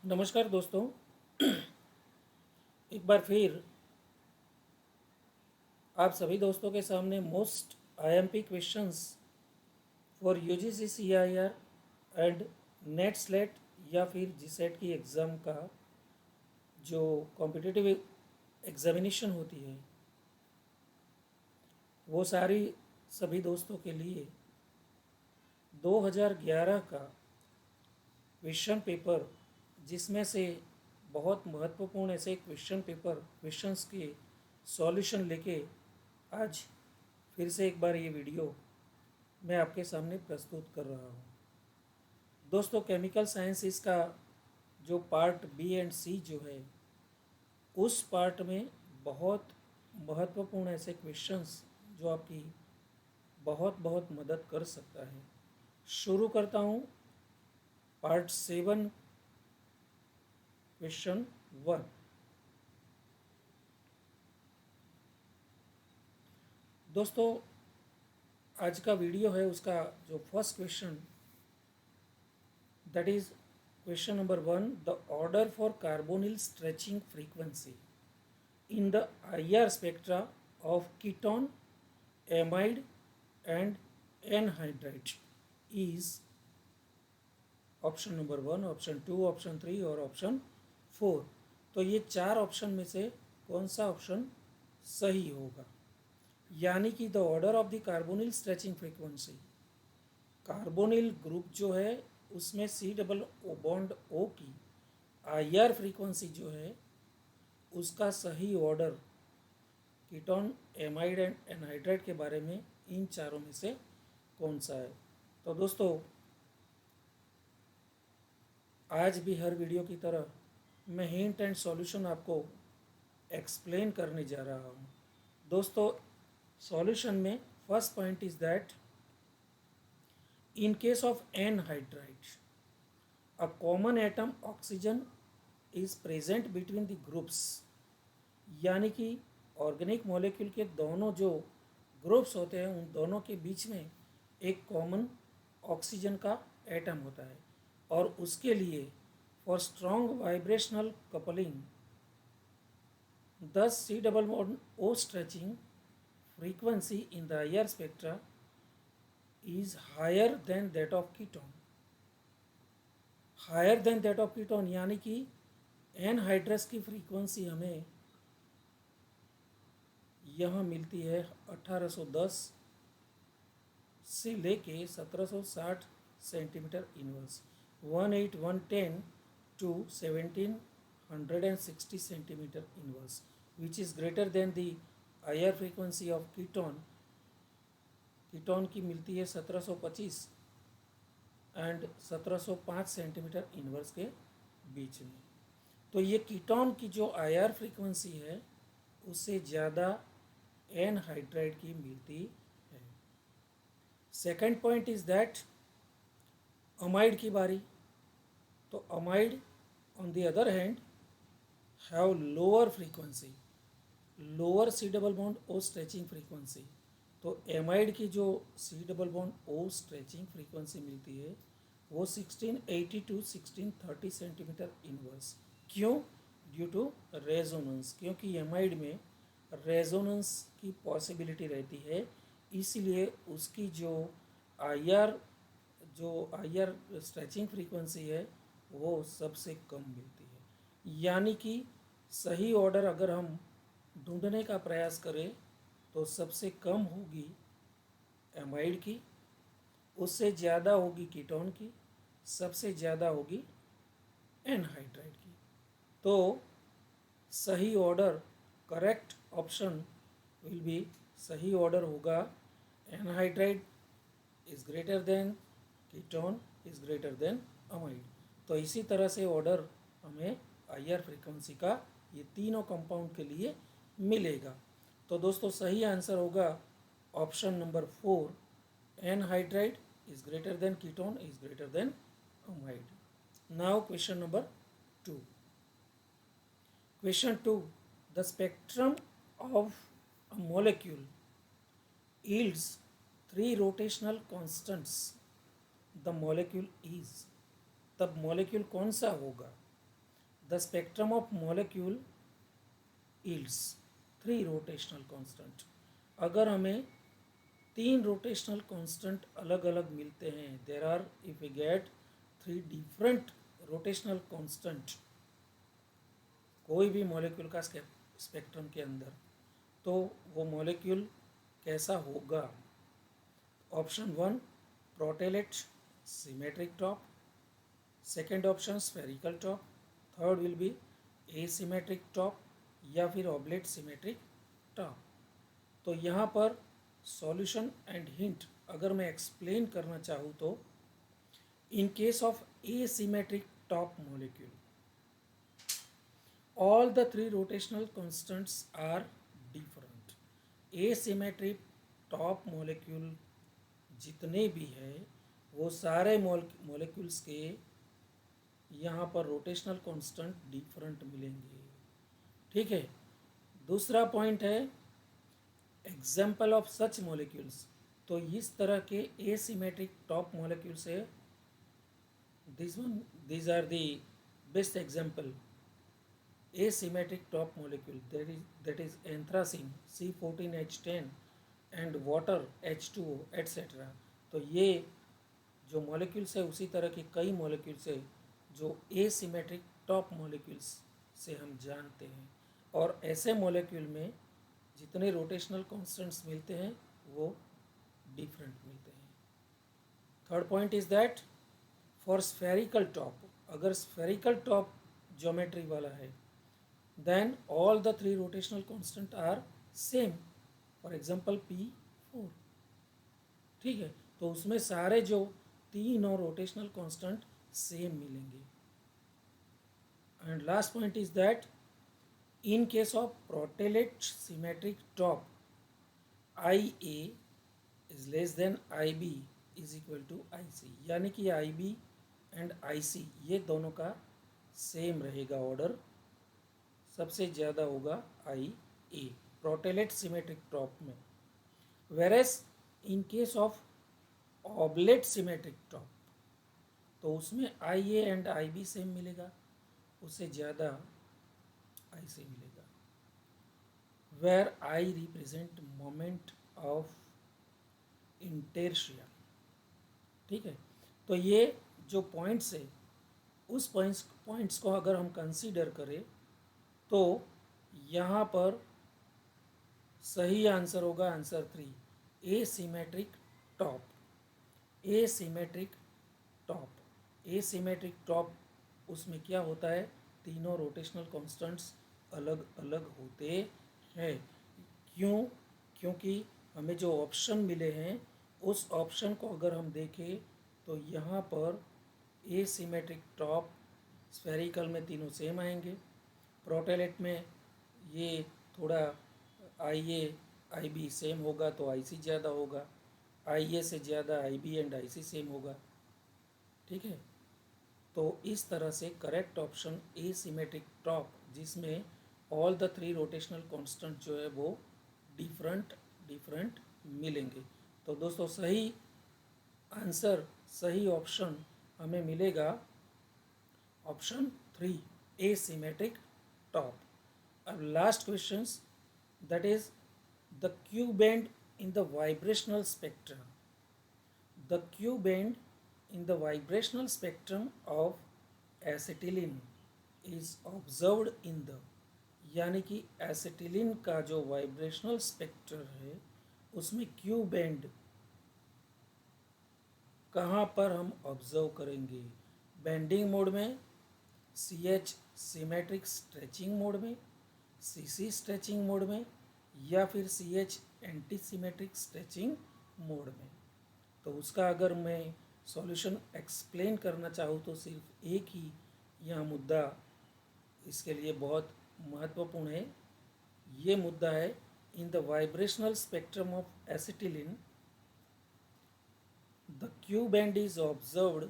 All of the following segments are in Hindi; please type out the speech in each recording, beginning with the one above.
नमस्कार दोस्तों। एक बार फिर आप सभी दोस्तों के सामने most IMP questions for UGC CIR and NET SLET या फिर जीसेट की एग्ज़ाम का जो कॉम्पिटिटिव एग्जामिनेशन होती है वो सारी सभी दोस्तों के लिए 2011 का क्वेश्चन पेपर, जिसमें से बहुत महत्वपूर्ण ऐसे क्वेश्चंस के सॉल्यूशन लेके आज फिर से एक बार ये वीडियो मैं आपके सामने प्रस्तुत कर रहा हूँ। दोस्तों, केमिकल साइंसिस का जो पार्ट बी एंड सी जो है, उस पार्ट में बहुत महत्वपूर्ण ऐसे क्वेश्चंस जो आपकी बहुत बहुत मदद कर सकता है। शुरू करता हूँ पार्ट 7 क्वेश्चन 1। दोस्तों, आज का वीडियो है उसका जो first question, that is question number 1, the order for carbonyl stretching frequency in the IR spectra of ketone, amide and anhydride is option number 1, option 2, option 3 और ऑप्शन 4। तो ये चार ऑप्शन में से कौन सा ऑप्शन सही होगा? यानी कि the order of the carbonyl stretching frequency, carbonyl group जो है उसमें C double O bond O की आईआर फ्रीक्वेंसी जो है उसका सही order ketone, amide and anhydride के बारे में इन चारों में से कौन सा है? तो दोस्तों, आज भी हर वीडियो की तरह मैं हिंट एंड सॉल्यूशन आपको एक्सप्लेन करने जा रहा हूँ। दोस्तों, सॉल्यूशन में first point is that in case of anhydride a common atom oxygen is present between the groups, यानी कि ऑर्गेनिक मॉलिक्यूल के दोनों जो ग्रुप्स होते हैं उन दोनों के बीच में एक कॉमन ऑक्सीजन का एटम होता है, और उसके लिए for strong vibrational coupling thus C double bond O stretching frequency in the IR spectra is higher than that of ketone. Higher than that of ketone यानी कि एनहाइड्रस की फ्रीक्वेंसी हमें यहाँ मिलती है 1810 से लेके 1760 centimetre inverse, 18110 to 1760 centimetre inverse, which is greater than the IR frequency of ketone. Ketone की मिलती है 1725 एंड 1705 सेंटीमीटर इनवर्स के बीच में। तो ये कीटोन की जो आईआर फ्रीक्वेंसी है उससे ज़्यादा एनहाइड्राइड की मिलती है। Second point is that amide की बारी। तो amide on the other hand have lower frequency, lower C double bond O stretching frequency. तो एमाइड की जो C double bond O stretching frequency मिलती है वो 1680 टू 1630 सेंटीमीटर इनवर्स। क्यों? ड्यू टू रेजोनेंस, क्योंकि एमाइड में रेजोनेंस की पॉसिबिलिटी रहती है, इसलिए उसकी आईआर जो आईआर स्ट्रेचिंग फ्रीक्वेंसी है वो सबसे कम मिलती है। यानी कि सही ऑर्डर अगर हम ढूंढने का प्रयास करें तो सबसे कम होगी एमाइड की, उससे ज़्यादा होगी कीटोन की, सबसे ज़्यादा होगी एनहाइड्राइड की। तो सही order, correct option will be, सही ऑर्डर होगा anhydride is greater than ketone is greater than amide. तो इसी तरह से ऑर्डर हमें आईआर फ्रीक्वेंसी का ये तीनों कंपाउंड के लिए मिलेगा। तो दोस्तों, सही आंसर होगा option number 4, anhydride is greater than ketone is greater than amide. Now question number 2. Question 2. The spectrum of a molecule yields three rotational constants. The molecule is, तब molecule कौन सा होगा? The spectrum of molecule yields 3 rotational constant. अगर हमें 3 रोटेशनल कांस्टेंट अलग अलग मिलते हैं, there are if we get 3 different rotational constant कोई भी मॉलिक्यूल का स्पेक्ट्रम के अंदर, तो वो मॉलिक्यूल कैसा होगा? Option 1 prolate symmetric top, second option spherical top, third will be asymmetric top या फिर ऑब्लेट सिमेट्रिक टॉप। तो यहाँ पर सॉल्यूशन एंड हिंट अगर मैं एक्सप्लेन करना चाहूँ तो इन case of asymmetric top molecule all the 3 rotational constants are different. Asymmetric top molecule जितने भी है वो सारे मॉलिक्यूल्स के यहाँ पर रोटेशनल कांस्टेंट डिफरेंट मिलेंगे। ठीक है, दूसरा पॉइंट है एग्जाम्पल ऑफ सच मॉलिक्यूल्स। तो इस तरह के एसिमेट्रिक टॉप मॉलिक्यूल्स है, these are the best example. Asymmetric top molecule that is anthracene C14H10 and water H2O etc. तो ये जो मॉलिक्यूल्स है उसी तरह के कई मॉलिक्यूल्स है जो एसिमेट्रिक टॉप मॉलिक्यूल्स से हम जानते हैं, और ऐसे मॉलिक्यूल में जितने रोटेशनल कांस्टेंट्स मिलते हैं वो डिफरेंट मिलते हैं। Third point is that for spherical top, अगर स्फेरिकल टॉप ज्योमेट्री वाला है then all the 3 rotational constant are same, for example P4। ठीक है, तो उसमें सारे जो 3 और रोटेशनल कांस्टेंट सेम मिलेंगे। And last point is that in case of prolate symmetric top IA is less than IB is equal to IC, यानी कि IB एंड IC ये दोनों का सेम रहेगा ऑर्डर, सबसे ज़्यादा होगा IA प्रोटेलेट सिमेट्रिक टॉप में। Whereas in case of oblate symmetric top तो उसमें IA एंड IB सेम मिलेगा, उससे ज़्यादा IC मिलेगा। Where I represent moment of inertia. ठीक है, तो ये जो पॉइंट्स है उस पॉइंट्स को अगर हम कंसीडर करें तो यहाँ पर सही आंसर होगा answer 3 asymmetric top. Asymmetric top, asymmetric top उसमें क्या होता है, तीनों रोटेशनल कांस्टेंट्स अलग अलग होते हैं। क्यों? क्योंकि हमें जो ऑप्शन मिले हैं उस ऑप्शन को अगर हम देखें तो यहाँ पर एसिमेट्रिक टॉप स्फेरिकल में तीनों सेम आएंगे, प्रोटेलेट में ये थोड़ा IA IB सेम होगा तो IC ज़्यादा होगा, IA से ज़्यादा IB एंड IC सेम होगा। ठीक है, तो इस तरह से करेक्ट ऑप्शन एसिमेट्रिक टॉप, जिसमें ऑल द 3 रोटेशनल कांस्टेंट जो है वो डिफरेंट मिलेंगे। तो दोस्तों सही आंसर, सही ऑप्शन हमें मिलेगा ऑप्शन 3 एसिमेट्रिक टॉप। अब last questions, that is the Q band in the vibrational spectrum. The Q band in the vibrational spectrum of acetylene is observed in the, यानी कि एसिटिलिन का जो वाइब्रेशनल स्पेक्ट्रम है उसमें क्यू बैंड कहाँ पर हम ऑब्जर्व करेंगे? बेंडिंग मोड में, CH सिमेट्रिक स्ट्रेचिंग मोड में, CC स्ट्रेचिंग मोड में, या फिर CH anti symmetric stretching mode में। तो उसका अगर मैं सॉल्यूशन एक्सप्लेन करना चाहूँ तो सिर्फ एक ही यह मुद्दा इसके लिए बहुत महत्वपूर्ण है। ये मुद्दा है in the vibrational spectrum of acetylene the Q band is observed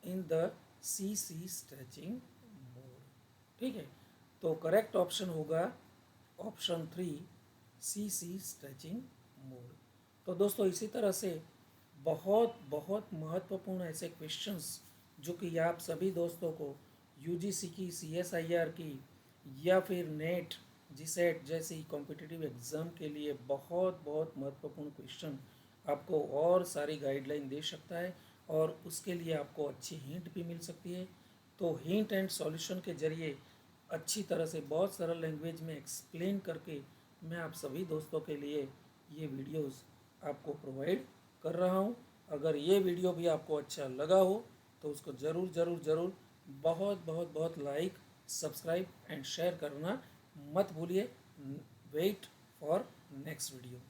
in the CC stretching mode. ठीक है, तो करेक्ट ऑप्शन होगा ऑप्शन 3 CC स्ट्रेचिंग मोड। तो दोस्तों इसी तरह से बहुत बहुत महत्वपूर्ण ऐसे क्वेश्चंस जो कि आप सभी दोस्तों को यूजीसी की, सीएसआईआर की, या फिर नेट, जीसेट जैसी कॉम्पिटिटिव एग्ज़ाम के लिए बहुत बहुत महत्वपूर्ण क्वेश्चन आपको और सारी गाइडलाइन दे सकता है, और उसके लिए आपको अच्छी हिंट भी मिल सकती है। तो हिंट एंड सॉल्यूशन के जरिए अच्छी तरह से बहुत सरल लैंग्वेज में एक्सप्लेन करके मैं आप सभी दोस्तों के लिए ये वीडियोस आपको प्रोवाइड कर रहा हूँ। अगर ये वीडियो भी आपको अच्छा लगा हो तो उसको ज़रूर ज़रूर ज़रूर बहुत बहुत बहुत लाइक, सब्सक्राइब एंड शेयर करना मत भूलिए। Wait for next video.